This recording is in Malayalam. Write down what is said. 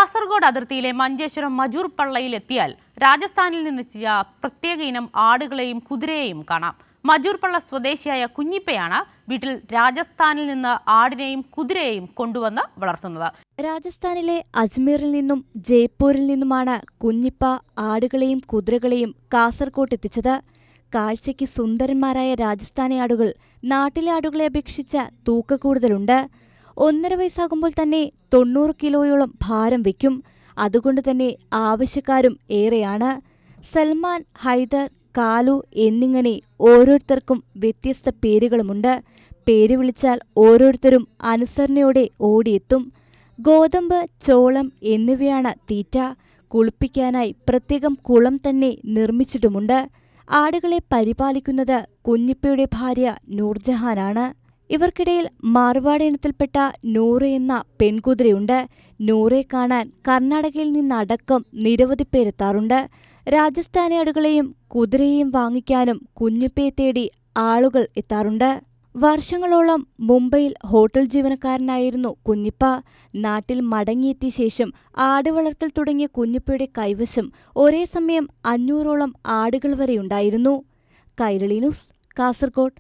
കാസർഗോഡ് അതിർത്തിയിലെ മഞ്ചേശ്വരം മജൂർ പള്ളയിലെത്തിയാൽ രാജസ്ഥാനിൽ നിന്നെത്തിയ പ്രത്യേക ഇനം ആടുകളെയും കുതിരയെയും കാണാം. മജൂർ പള്ള സ്വദേശിയായ കുഞ്ഞിപ്പയാണ് വീട്ടിൽ രാജസ്ഥാനിൽ നിന്ന് ആടിനെയും കുതിരയെയും കൊണ്ടുവന്ന് വളർത്തുന്നത്. രാജസ്ഥാനിലെ അജ്മീറിൽ നിന്നും ജയ്പൂരിൽ നിന്നുമാണ് കുഞ്ഞിപ്പ ആടുകളെയും കുതിരകളെയും കാസർഗോഡ് എത്തിച്ചത്. കാഴ്ചയ്ക്ക് സുന്ദരന്മാരായ രാജസ്ഥാനി ആടുകൾ നാട്ടിലെ ആടുകളെ അപേക്ഷിച്ച് തൂക്കക്കൂടുതലുണ്ട്. 1.5 വയസ്സാകുമ്പോൾ തന്നെ 90 കിലോയോളം ഭാരം വയ്ക്കും. അതുകൊണ്ട് തന്നെ ആവശ്യക്കാരും ഏറെയാണ്. സൽമാൻ, ഹൈദർ, കാലു എന്നിങ്ങനെ ഓരോരുത്തർക്കും വ്യത്യസ്ത പേരുകളുമുണ്ട്. പേര് വിളിച്ചാൽ ഓരോരുത്തരും അനുസരണയോടെ ഓടിയെത്തും. ഗോതമ്പ്, ചോളം എന്നിവയാണ് തീറ്റ. കുളിപ്പിക്കാനായി പ്രത്യേകം കുളം തന്നെ നിർമ്മിച്ചിട്ടുമുണ്ട്. ആടുകളെ പരിപാലിക്കുന്നത് കുഞ്ഞിപ്പയുടെ ഭാര്യ നൂർജഹാനാണ്. ഇവർക്കിടയിൽ മാർവാട് ഇനത്തിൽപ്പെട്ട നൂറ് എന്ന പെൺകുതിരയുണ്ട്. നൂറെ കാണാൻ കർണാടകയിൽ നിന്നടക്കം നിരവധി പേരെത്താറുണ്ട്. രാജസ്ഥാനി ആടുകളെയും കുതിരയെയും വാങ്ങിക്കാനും കുഞ്ഞിപ്പയെ തേടി ആളുകൾ എത്താറുണ്ട്. വർഷങ്ങളോളം മുംബൈയിൽ ഹോട്ടൽ ജീവനക്കാരനായിരുന്നു കുഞ്ഞിപ്പ. നാട്ടിൽ മടങ്ങിയെത്തിയ ശേഷം ആട് വളർത്തൽ തുടങ്ങിയ കുഞ്ഞിപ്പയുടെ കൈവശം ഒരേ സമയം 500ഓളം ആടുകൾ വരെയുണ്ടായിരുന്നു. കൈരളി ന്യൂസ്, കാസർഗോഡ്.